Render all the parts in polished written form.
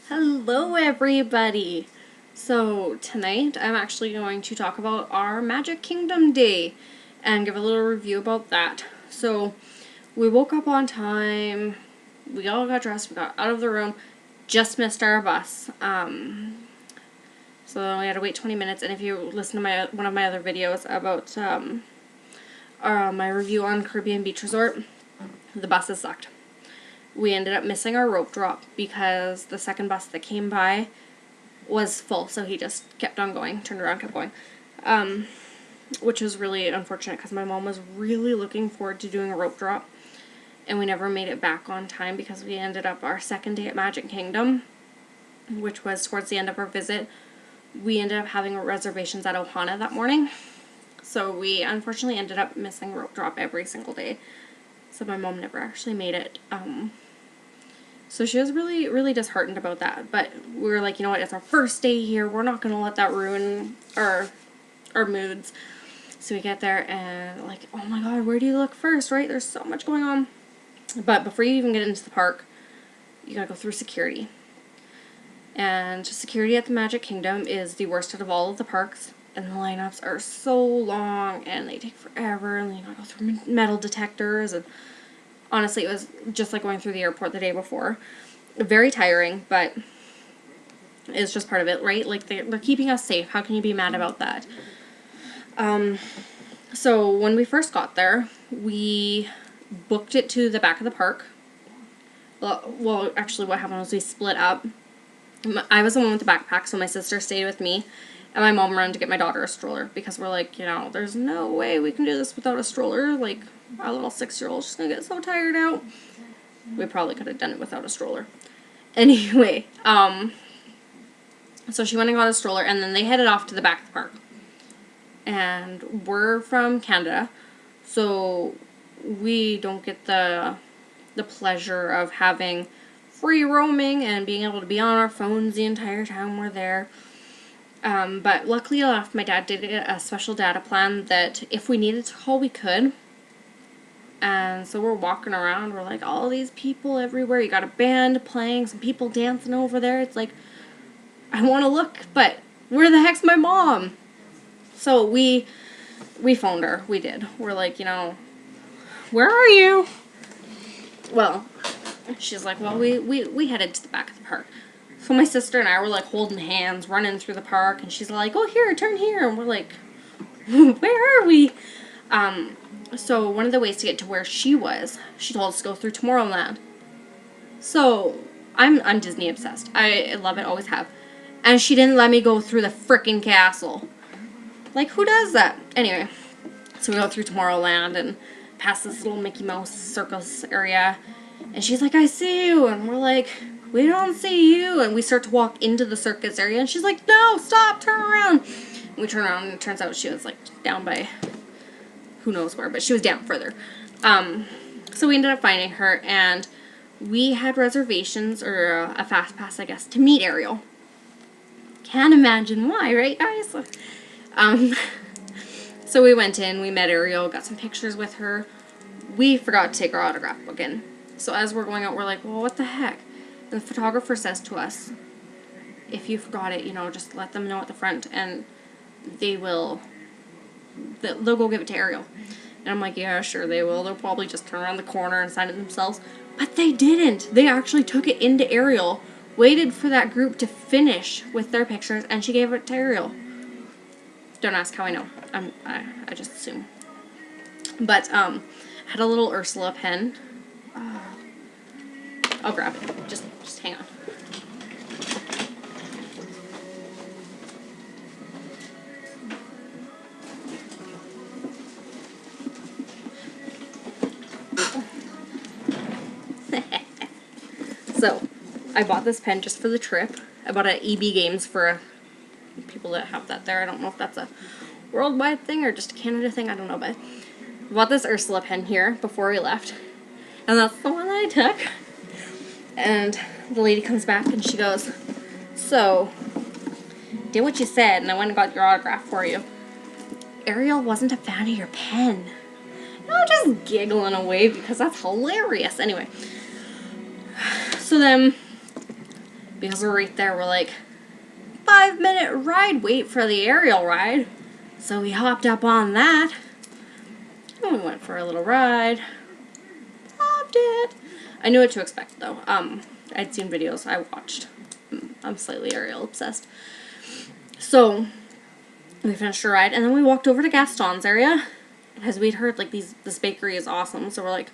Hello everybody! So tonight I'm actually going to talk about our Magic Kingdom day and give a little review about that. So we woke up on time, we all got dressed, we got out of the room, just missed our bus. So we had to wait 20 minutes, and if you listen to one of my other videos about my review on Caribbean Beach Resort, the buses sucked. We ended up missing our rope drop because the second bus that came by was full, so he just kept on going, turned around, kept going, which was really unfortunate because my mom was really looking forward to doing a rope drop, and we never made it back on time because we ended up our second day at Magic Kingdom, which was towards the end of our visit. We ended up having reservations at Ohana that morning, so we unfortunately ended up missing rope drop every single day. So my mom never actually made it. So she was really, really disheartened about that. But we were like, you know what, it's our first day here. We're not going to let that ruin our moods. So we get there and like, oh my god, where do you look first, right? There's so much going on. But before you even get into the park, you gotta go through security. And security at the Magic Kingdom is the worst out of all of the parks. And the lineups are so long and they take forever, and then you gotta go through metal detectors, and honestly it was just like going through the airport the day before. Very tiring, but it's just part of it, right? Like they're keeping us safe. How can you be mad about that? So when we first got there, we booked it to the back of the park. Well, actually what happened was we split up. I was the one with the backpack, so my sister stayed with me. And my mom ran to get my daughter a stroller because we're like, you know, there's no way we can do this without a stroller. Like, our little 6-year-old's just gonna get so tired out. We probably could have done it without a stroller. Anyway, so she went and got a stroller, and then they headed off to the back of the park. And we're from Canada, so we don't get the pleasure of having free roaming and being able to be on our phones the entire time we're there. But luckily enough, my dad did a special data plan that if we needed to call, we could. And so we're walking around, we're like, all these people everywhere, you got a band playing, some people dancing over there. It's like, I want to look, but where the heck's my mom? So we phoned her, we did. We're like, you know, where are you? Well, she's like, well, we headed to the back of the park. So my sister and I were like holding hands, running through the park, and she's like, oh, here, turn here. And we're like, where are we? So one of the ways to get to where she was, she told us to go through Tomorrowland. So I'm Disney obsessed. I love it, always have. And she didn't let me go through the frickin' castle. Like, who does that? Anyway, so we go through Tomorrowland and past this little Mickey Mouse circus area. And she's like, I see you. And we're like, we don't see you. And we start to walk into the circus area, and she's like, no, stop, turn around. And we turn around, and it turns out she was like down by who knows where, but she was down further. So we ended up finding her, and we had reservations, or a fast pass, I guess, to meet Ariel. Can't imagine why, right, guys? So we went in, we met Ariel, got some pictures with her. We forgot to take our autograph book in. So as we're going out, we're like, well, what the heck? And the photographer says to us, if you forgot it, you know, just let them know at the front, and they'll go give it to Ariel. And I'm like, yeah, sure they will. They'll probably just turn around the corner and sign it themselves. But they didn't. They actually took it into Ariel, waited for that group to finish with their pictures, and she gave it to Ariel. Don't ask how I know. I just assume. But, had a little Ursula pen. I'll grab it. Just hang on. So, I bought this pen just for the trip. I bought it at EB Games for people that have that there. I don't know if that's a worldwide thing or just a Canada thing. I don't know, but I bought this Ursula pen here before we left. And that's the one that I took. And the lady comes back and she goes, so, did what you said, and I went and got your autograph for you. Ariel wasn't a fan of your pen. And I'm just giggling away because that's hilarious. Anyway, so then because we're right there. We're like, 5-minute ride wait for the aerial ride. So we hopped up on that. And we went for a little ride. Loved it. I knew what to expect though. I'd seen videos I watched. I'm slightly aerial obsessed. So we finished our ride and then we walked over to Gaston's area because we'd heard like this bakery is awesome. So we're like,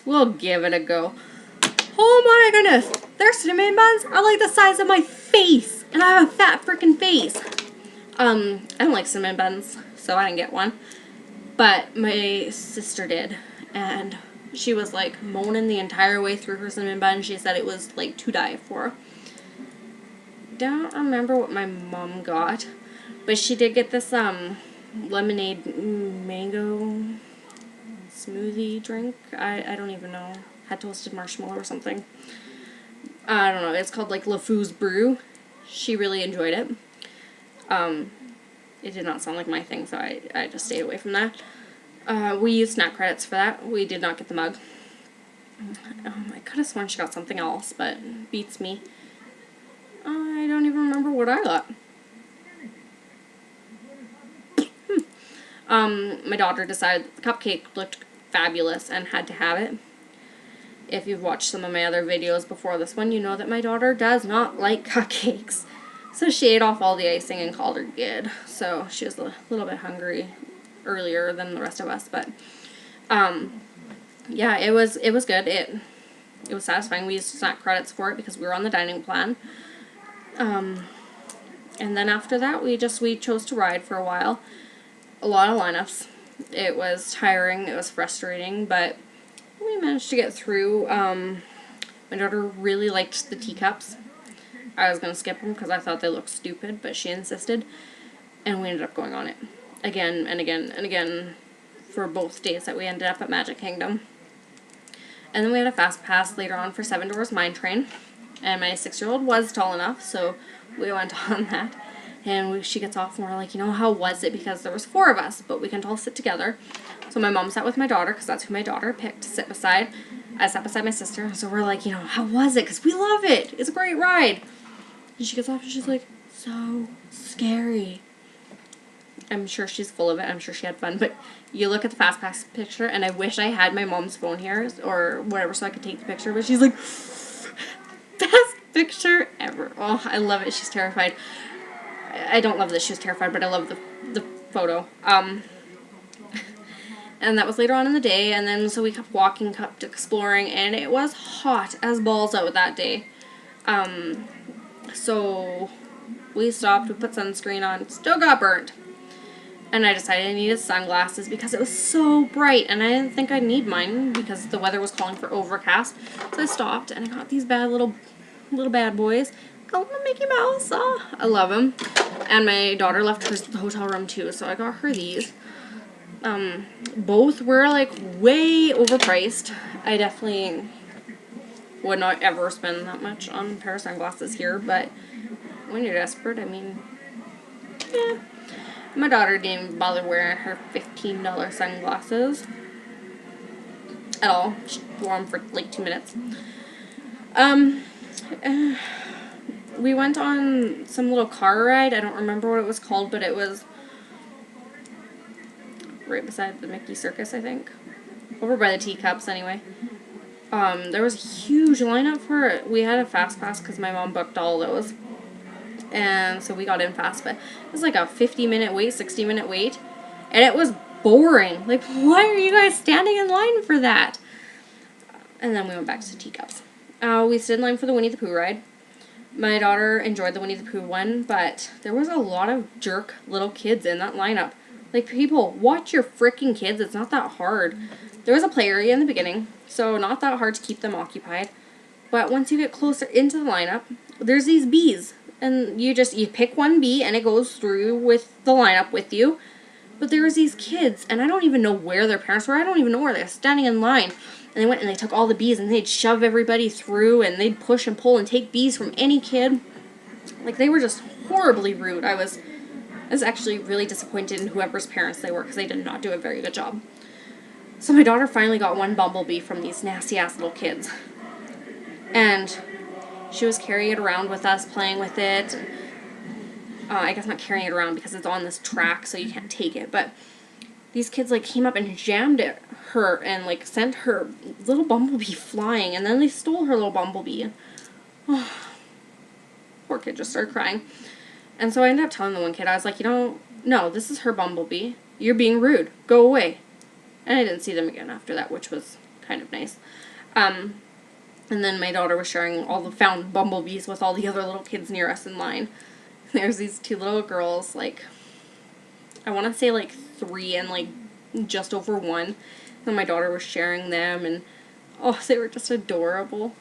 we'll give it a go. Oh my goodness, their cinnamon buns are like the size of my face, and I have a fat freaking face. I don't like cinnamon buns, so I didn't get one. But my sister did, and she was like moaning the entire way through her cinnamon bun. She said it was like to die for. Don't remember what my mom got, but she did get this lemonade mango smoothie drink. I don't even know. Had toasted marshmallow or something. I don't know. It's called like LeFou's Brew. She really enjoyed it. It did not sound like my thing, so I just stayed away from that. We used snack credits for that. We did not get the mug. I could have sworn she got something else, but beats me. I don't even remember what I got. My daughter decided the cupcake looked fabulous and had to have it. If you've watched some of my other videos before this one, you know that my daughter does not like cupcakes. So she ate off all the icing and called her good. So she was a little bit hungry earlier than the rest of us. But, yeah, it was good. It was satisfying. We used snack credits for it because we were on the dining plan. And then after that, we chose to ride for a while. A lot of lineups. It was tiring. It was frustrating, but we managed to get through. My daughter really liked the teacups. I was going to skip them because I thought they looked stupid, but she insisted. And we ended up going on it again and again and again for both days that we ended up at Magic Kingdom. And then we had a fast pass later on for Seven Dwarfs Mine Train. And my 6-year-old was tall enough, so we went on that. And she gets off and we're like, how was it? Because there was 4 of us, but we can all sit together. So my mom sat with my daughter, because that's who my daughter picked to sit beside. I sat beside my sister, so we're like, how was it? Because we love it. It's a great ride. And she gets off and she's like, so scary. I'm sure she's full of it. I'm sure she had fun. But you look at the Fast Pass picture, and I wish I had my mom's phone here or whatever so I could take the picture. But she's like, best picture ever. Oh, I love it. She's terrified. I don't love that she was terrified, but I love the photo. And that was later on in the day, and then so we kept walking, kept exploring, and it was hot as balls out that day. So we stopped, we put sunscreen on, still got burnt. And I decided I needed sunglasses because it was so bright, and I didn't think I'd need mine because the weather was calling for overcast. So I stopped, and I got these bad little bad boys. Got little Mickey Mouse. Oh, I love them. And my daughter left hers at the hotel room too, so I got her these. Both were like way overpriced. I definitely would not ever spend that much on a pair of sunglasses here, but when you're desperate, I mean, yeah. My daughter didn't even bother wearing her $15 sunglasses at all. She wore them for like 2 minutes. We went on some little car ride. I don't remember what it was called, but it was right beside the Mickey Circus, I think. Over by the teacups, anyway. There was a huge lineup for it. We had a fast pass because my mom booked all those. And so we got in fast, but it was like a 50-minute wait, 60-minute wait. And it was boring. Like, why are you guys standing in line for that? And then we went back to teacups. We stood in line for the Winnie the Pooh ride. My daughter enjoyed the Winnie the Pooh one, but there was a lot of jerk little kids in that lineup. Like, people, watch your freaking kids. It's not that hard. There was a play area in the beginning, so not that hard to keep them occupied. But once you get closer into the lineup, there's these bees. And you pick one bee, and it goes through with the lineup with you. But there was these kids, and I don't even know where their parents were. I don't even know where they were standing in line. And they went and they took all the bees, and they'd shove everybody through, and they'd push and pull and take bees from any kid. Like, they were just horribly rude. I was actually really disappointed in whoever's parents they were, because they did not do a very good job. So my daughter finally got one bumblebee from these nasty-ass little kids. And she was carrying it around with us, playing with it. I guess not carrying it around because it's on this track, so you can't take it. But these kids, like, came up and jammed her and, like, sent her little bumblebee flying. And then they stole her little bumblebee. And, oh, poor kid just started crying. And so I ended up telling the one kid, I was like, no, this is her bumblebee. You're being rude. Go away. And I didn't see them again after that, which was kind of nice. And then my daughter was sharing all the found bumblebees with all the other little kids near us in line. There's these 2 little girls, like, I want to say, like, 3 and, like, just over 1. And my daughter was sharing them, and, oh, they were just adorable.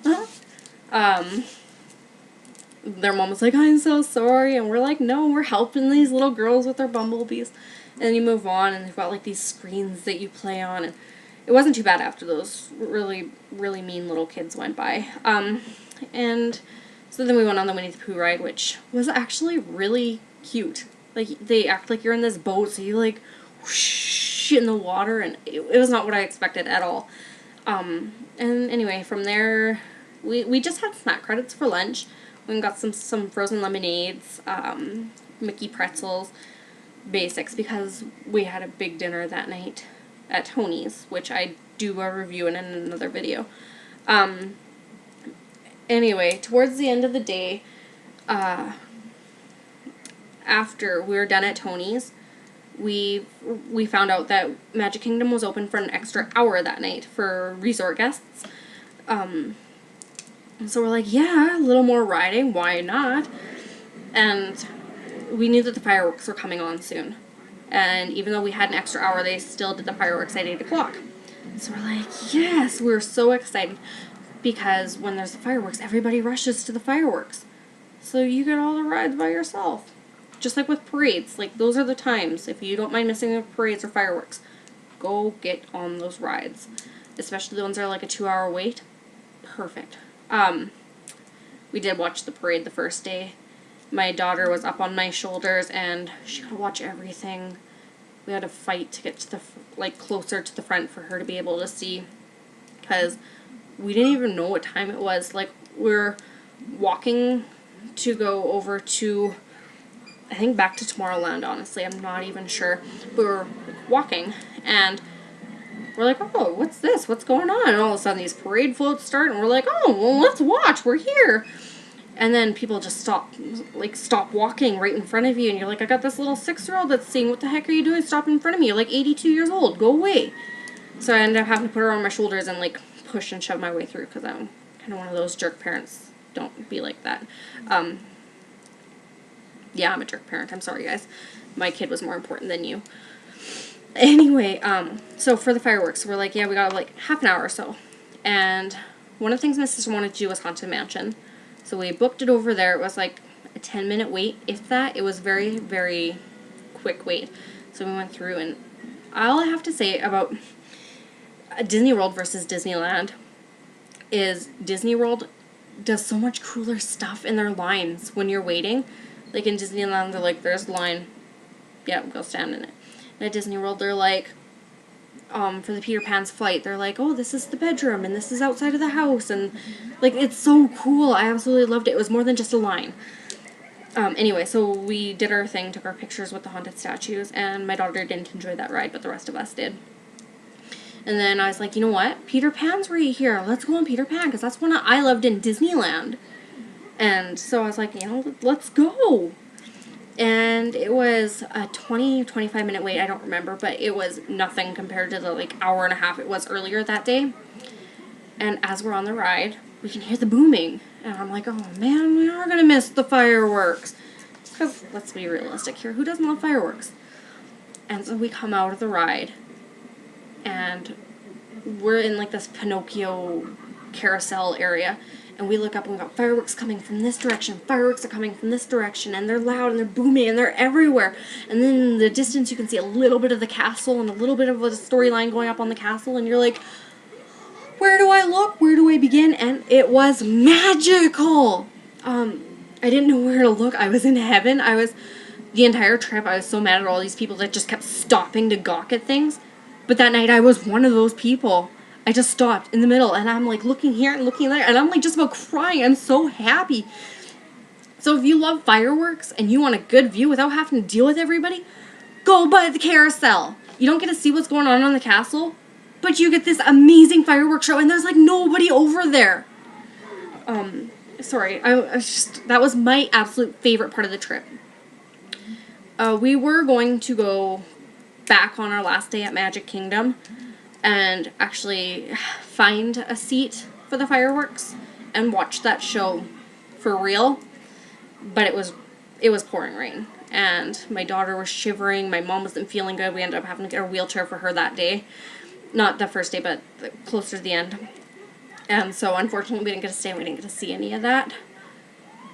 Their mom was like, I'm so sorry, and we're like, no, we're helping these little girls with their bumblebees. And then you move on, and they've got, like, these screens that you play on, and it wasn't too bad after those really, really mean little kids went by. And so then we went on the Winnie the Pooh ride, which was actually really cute. Like, they act like you're in this boat, so you, like, whoosh in the water, and it was not what I expected at all. And anyway, from there, we just had snack credits for lunch. We got some frozen lemonades, Mickey pretzels, basics, because we had a big dinner that night at Tony's, which I do a review in another video. Anyway, towards the end of the day, after we were done at Tony's, we found out that Magic Kingdom was open for an extra hour that night for resort guests. So we're like, yeah, a little more riding, why not? And we knew that the fireworks were coming on soon. And even though we had an extra hour, they still did the fireworks at 8 o'clock. So we're like, yes, we're so excited. Because when there's the fireworks, everybody rushes to the fireworks. So you get all the rides by yourself. Just like with parades. Like, those are the times. If you don't mind missing the parades or fireworks, go get on those rides. Especially the ones that are like a 2-hour wait. Perfect. We did watch the parade the first day. My daughter was up on my shoulders, and she got to watch everything. We had to fight to get to the, like, closer to the front for her to be able to see. Because we didn't even know what time it was. Like, we're walking to go over to, I think, back to Tomorrowland, honestly. I'm not even sure. We were walking, and we're like, oh, what's this? What's going on? And all of a sudden, these parade floats start, and we're like, oh, well, let's watch. We're here. And then people just stop walking right in front of you, and you're like, I got this little 6-year-old that's saying, what the heck are you doing? Stop in front of me. You're like 82 years old. Go away. So I ended up having to put her on my shoulders and, like, push and shove my way through, because I'm kind of one of those jerk parents. Don't be like that. Yeah, I'm a jerk parent. I'm sorry, guys. My kid was more important than you. Anyway, so for the fireworks, we're like, yeah, we got, like, half an hour or so. And one of the things my sister wanted to do was Haunted Mansion. So we booked it over there. It was, like, a 10-minute wait, if that. It was very, very quick wait. So we went through, and all I have to say about Disney World versus Disneyland is Disney World does so much cooler stuff in their lines when you're waiting. Like, in Disneyland, they're like, there's a line. Yeah, go stand in it. And at Disney World, they're like, for the Peter Pan's flight, they're like, oh, this is the bedroom, and this is outside of the house, and, like, it's so cool. I absolutely loved it. It was more than just a line. Anyway, so we did our thing, took our pictures with the haunted statues, and my daughter didn't enjoy that ride, but the rest of us did. And then I was like, you know what? Peter Pan's right here. Let's go on Peter Pan, because that's one I loved in Disneyland. And so I was like, you know, let's go. And it was a 25-minute wait. I don't remember, but it was nothing compared to the, like, hour and a half it was earlier that day. And as we're on the ride, we can hear the booming. And I'm like, oh, man, we are going to miss the fireworks. Because, let's be realistic here, who doesn't love fireworks? And so we come out of the ride, and we're in, like, this Pinocchio carousel area. And we look up and we got fireworks coming from this direction. Fireworks are coming from this direction. And they're loud and they're booming and they're everywhere. And then in the distance you can see a little bit of the castle and a little bit of a storyline going up on the castle. And you're like, where do I look? Where do I begin? And it was magical. I didn't know where to look. I was in heaven. The entire trip, I was so mad at all these people that just kept stopping to gawk at things. But that night I was one of those people. I just stopped in the middle, and I'm like looking here and looking there, and I'm like just about crying. I'm so happy. So if you love fireworks and you want a good view without having to deal with everybody, go by the carousel. You don't get to see what's going on the castle, but you get this amazing fireworks show, and there's like nobody over there. Sorry, that was my absolute favorite part of the trip. We were going to go back on our last day at Magic Kingdom and actually find a seat for the fireworks and watch that show for real, but it was pouring rain, and my daughter was shivering. My mom wasn't feeling good. We ended up having to get a wheelchair for her that day. Not the first day, but closer to the end. And so, unfortunately, we didn't get to stay and we didn't get to see any of that.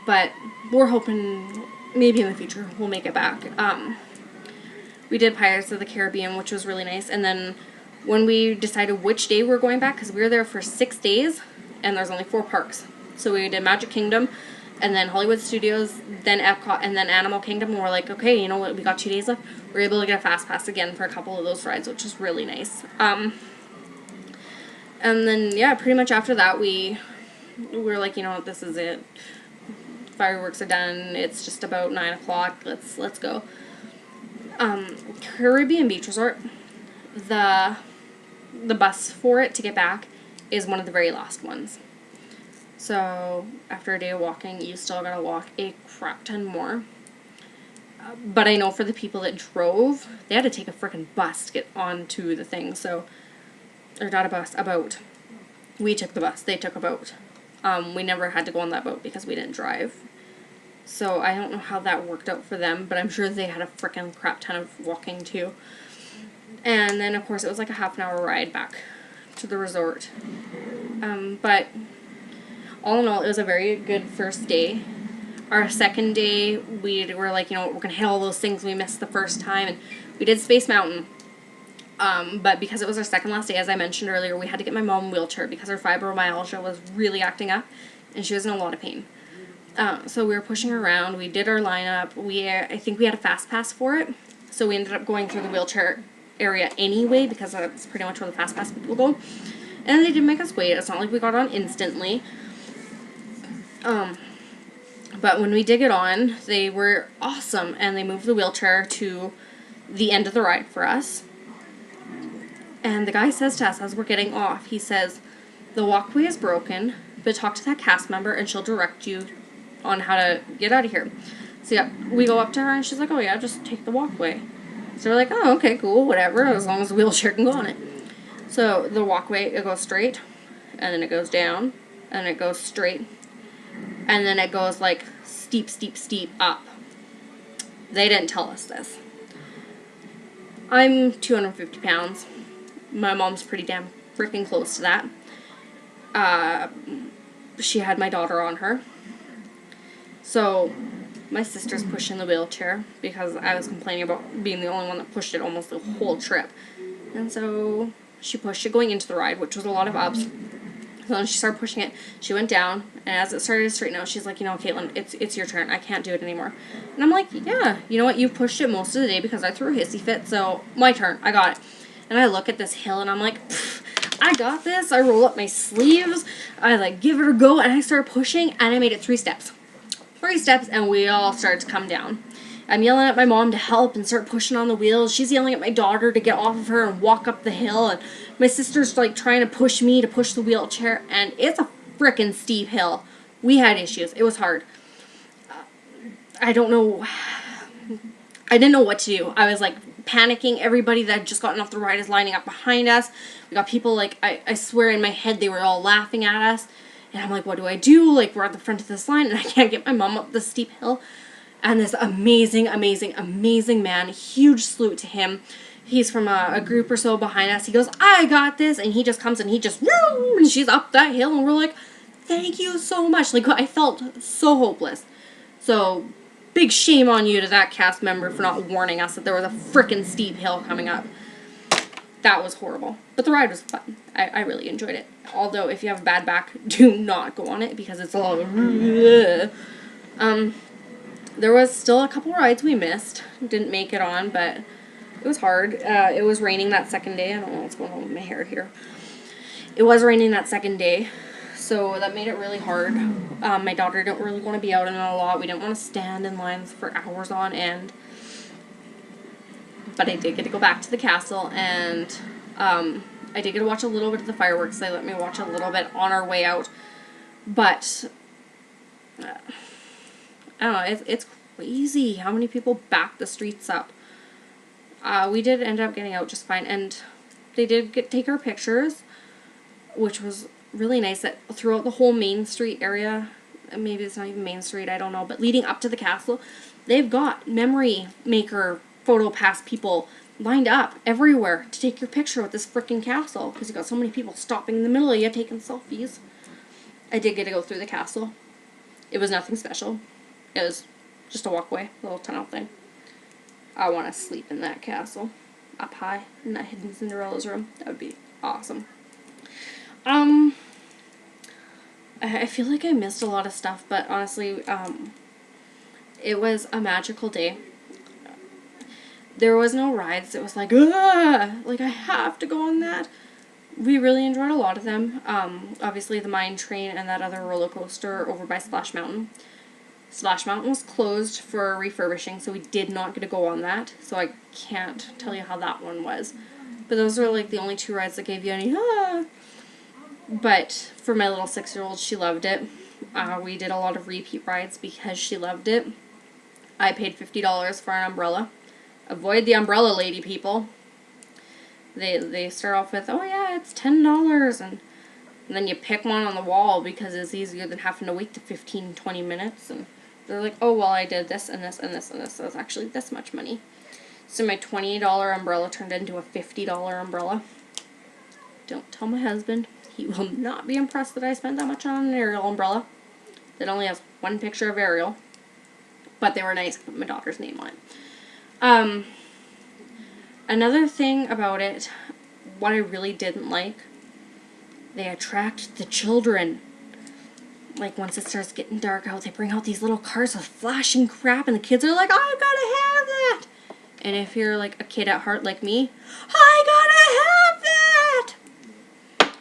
But we're hoping maybe in the future we'll make it back. We did Pirates of the Caribbean, which was really nice. And then when we decided which day we were going back, because we were there for 6 days, and there's only 4 parks. So we did Magic Kingdom, and then Hollywood Studios, then Epcot, and then Animal Kingdom. And we're like, okay, you know what? We got 2 days left. We were able to get a fast pass again for a couple of those rides, which was really nice. And then, yeah, pretty much after that, we were like, you know what, this is it. Fireworks are done. It's just about 9 o'clock. Let's go. Caribbean Beach Resort, the bus for it to get back is one of the very last ones. So after a day of walking, you still gotta walk a crap ton more. But I know for the people that drove, they had to take a freaking bus to get onto the thing. So, or not a bus, a boat. We took the bus. They took a boat. We never had to go on that boat because we didn't drive. So I don't know how that worked out for them, but I'm sure they had a freaking crap ton of walking too. And then, of course, it was like a half-an-hour ride back to the resort. But all in all, it was a very good first day. Our second day, we were like, you know, we're going to hit all those things we missed the first time. And we did Space Mountain. But because it was our second last day, as I mentioned earlier, we had to get my mom a wheelchair because her fibromyalgia was really acting up. And she was in a lot of pain. So we were pushing her around. We did our lineup. I think we had a fast pass for it. So we ended up going through the wheelchair area anyway because that's pretty much where the fast pass people go. And they did make us wait. It's not like we got on instantly. But when we did get on, they were awesome. And they moved the wheelchair to the end of the ride for us. And the guy says to us as we're getting off, he says, the walkway is broken, but talk to that cast member and she'll direct you on how to get out of here. So yeah, we go up to her and she's like, oh yeah, just take the walkway. So we're like, oh, okay, cool, whatever, as long as the wheelchair can go on it. So the walkway, it goes straight, and then it goes down, and it goes straight, and then it goes like steep, steep, steep up. They didn't tell us this. I'm 250 pounds. My mom's pretty damn freaking close to that. She had my daughter on her. So my sister's pushing the wheelchair because I was complaining about being the only one that pushed it almost the whole trip. And so she pushed it going into the ride, which was a lot of ups. So then she started pushing it. She went down, and as it started to straighten out, she's like, you know, Caitlin, it's your turn. I can't do it anymore. And I'm like, yeah, you know what? You've pushed it most of the day because I threw a hissy fit, so my turn. I got it. And I look at this hill, and I'm like, I got this. I roll up my sleeves. I, like, give it a go, and I start pushing, and I made it 3 steps. 3 steps, and we all started to come down. I'm yelling at my mom to help and start pushing on the wheels. She's yelling at my daughter to get off of her and walk up the hill. And my sister's like trying to push me to push the wheelchair. And it's a frickin' steep hill. We had issues. It was hard. I don't know. I didn't know what to do. I was like panicking. Everybody that had just gotten off the ride is lining up behind us. We got people like, I swear in my head they were all laughing at us. And I'm like, what do I do? Like, we're at the front of this line and I can't get my mom up this steep hill. And this amazing, amazing, amazing man, huge salute to him. He's from a group or so behind us. He goes, I got this. And he just comes and he just, woo, and she's up that hill. And we're like, thank you so much. Like, I felt so hopeless. So, big shame on you to that cast member for not warning us that there was a frickin' steep hill coming up. That was horrible. But the ride was fun. I really enjoyed it. Although, if you have a bad back, do not go on it because it's a lot of, there was still a couple rides we missed. Didn't make it on, but it was hard. It was raining that second day. I don't know what's going on with my hair here. It was raining that second day, so that made it really hard. My daughter didn't really want to be out in it a lot. We didn't want to stand in lines for hours on end. But I did get to go back to the castle, and I did get to watch a little bit of the fireworks. They let me watch a little bit on our way out. But, I don't know, it's crazy how many people back the streets up. We did end up getting out just fine, and they did take our pictures, which was really nice. That throughout the whole Main Street area, maybe it's not even Main Street, I don't know, but leading up to the castle, they've got memory maker photo pass people lined up everywhere to take your picture with this freaking castle, because you got so many people stopping in the middle of you taking selfies. I did get to go through the castle. It was nothing special. It was just a walkway, little tunnel thing. I want to sleep in that castle, up high in that hidden Cinderella's room. That would be awesome. I feel like I missed a lot of stuff, but honestly, it was a magical day. There was no rides. It was like, like I have to go on that. We really enjoyed a lot of them. Obviously the mine train and that other roller coaster over by Splash Mountain. Splash Mountain was closed for refurbishing, so we did not get to go on that. So I can't tell you how that one was. But those are like the only two rides that gave you any, But for my little 6-year-old, she loved it. We did a lot of repeat rides because she loved it. I paid $50 for an umbrella. Avoid the umbrella lady, people. They start off with, oh yeah, it's $10, and then you pick one on the wall because it's easier than having to wait the 15-20 minutes, and they're like, oh well, I did this and this and this and this, so it's actually this much money. So my $20 umbrella turned into a $50 umbrella. Don't tell my husband. He will not be impressed that I spent that much on an Ariel umbrella that only has one picture of Ariel, but they were nice. I put my daughter's name on it. Another thing about it, what I really didn't like, they attract the children. Like, once it starts getting dark out, they bring out these little cars with flashing crap, and the kids are like, I gotta have that! And if you're, like, a kid at heart like me, I gotta have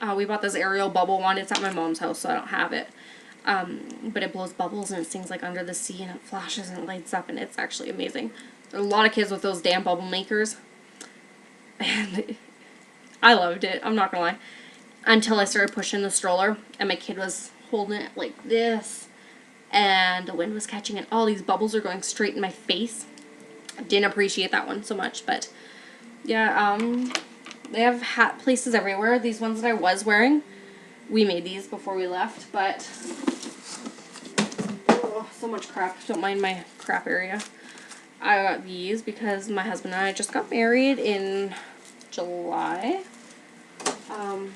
that! We bought this Ariel bubble one. It's at my mom's house, so I don't have it. But it blows bubbles, and it sings, like, Under the Sea, and it flashes, and it lights up, and it's actually amazing. There are a lot of kids with those damn bubble makers. And I loved it, I'm not gonna lie. Until I started pushing the stroller, and my kid was holding it like this, and the wind was catching it. All these bubbles are going straight in my face. I didn't appreciate that one so much, but yeah, they have hat places everywhere. These ones that I was wearing, we made these before we left, but oh, so much crap. Don't mind my crap area. I got these because my husband and I just got married in July. I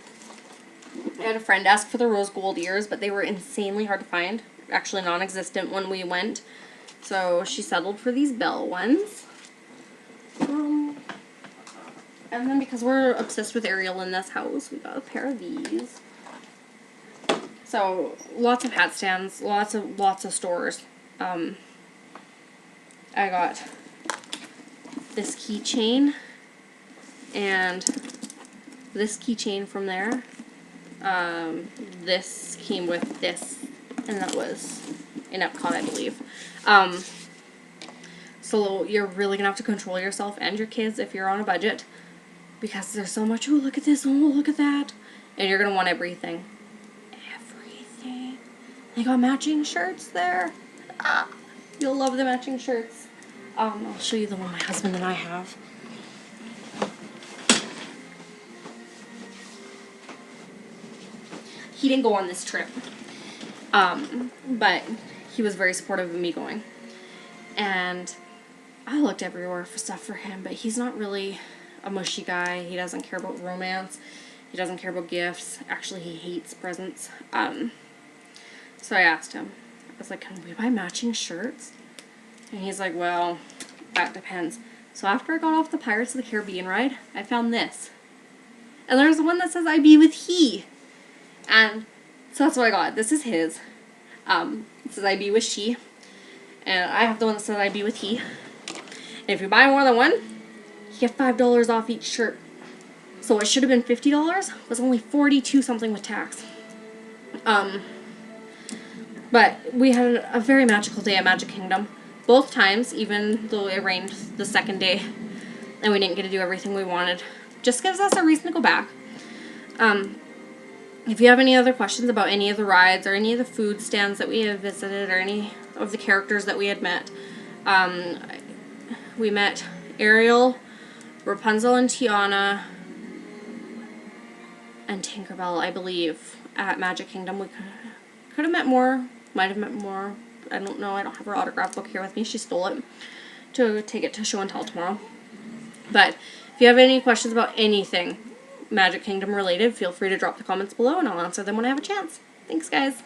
had a friend ask for the rose gold ears, but they were insanely hard to find. Actually non-existent when we went. So she settled for these bell ones. And then because we're obsessed with Ariel in this house, we got a pair of these. So lots of hat stands, lots of stores. I got this keychain and this keychain from there. This came with this, and that was in Epcot, I believe. So you're really gonna have to control yourself and your kids if you're on a budget, because there's so much, oh look at this, oh look at that, and you're gonna want everything. Everything. They got matching shirts there. You'll love the matching shirts. I'll show you the one my husband and I have. He didn't go on this trip, but he was very supportive of me going. And I looked everywhere for stuff for him, but he's not really a mushy guy. He doesn't care about romance. He doesn't care about gifts. Actually, he hates presents. So I asked him, I was like, can we buy matching shirts? And he's like, well, that depends. So after I got off the Pirates of the Caribbean ride, I found this. And there's one that says I be with he. And so that's what I got. This is his. It says I be with she. And I have the one that says I be with he. And if you buy more than one, you get $5 off each shirt. So it should have been $50, was only 42 something with tax. But we had a very magical day at Magic Kingdom. Both times, even though it rained the second day and we didn't get to do everything we wanted. Just gives us a reason to go back. If you have any other questions about any of the rides or any of the food stands that we have visited or any of the characters that we had met, we met Ariel, Rapunzel and Tiana, and Tinkerbell, I believe, at Magic Kingdom. We could have met more, might have met more. I don't know. I don't have her autograph book here with me. She stole it to take it to show and tell tomorrow. But if you have any questions about anything Magic Kingdom related, feel free to drop the comments below and I'll answer them when I have a chance. Thanks, guys.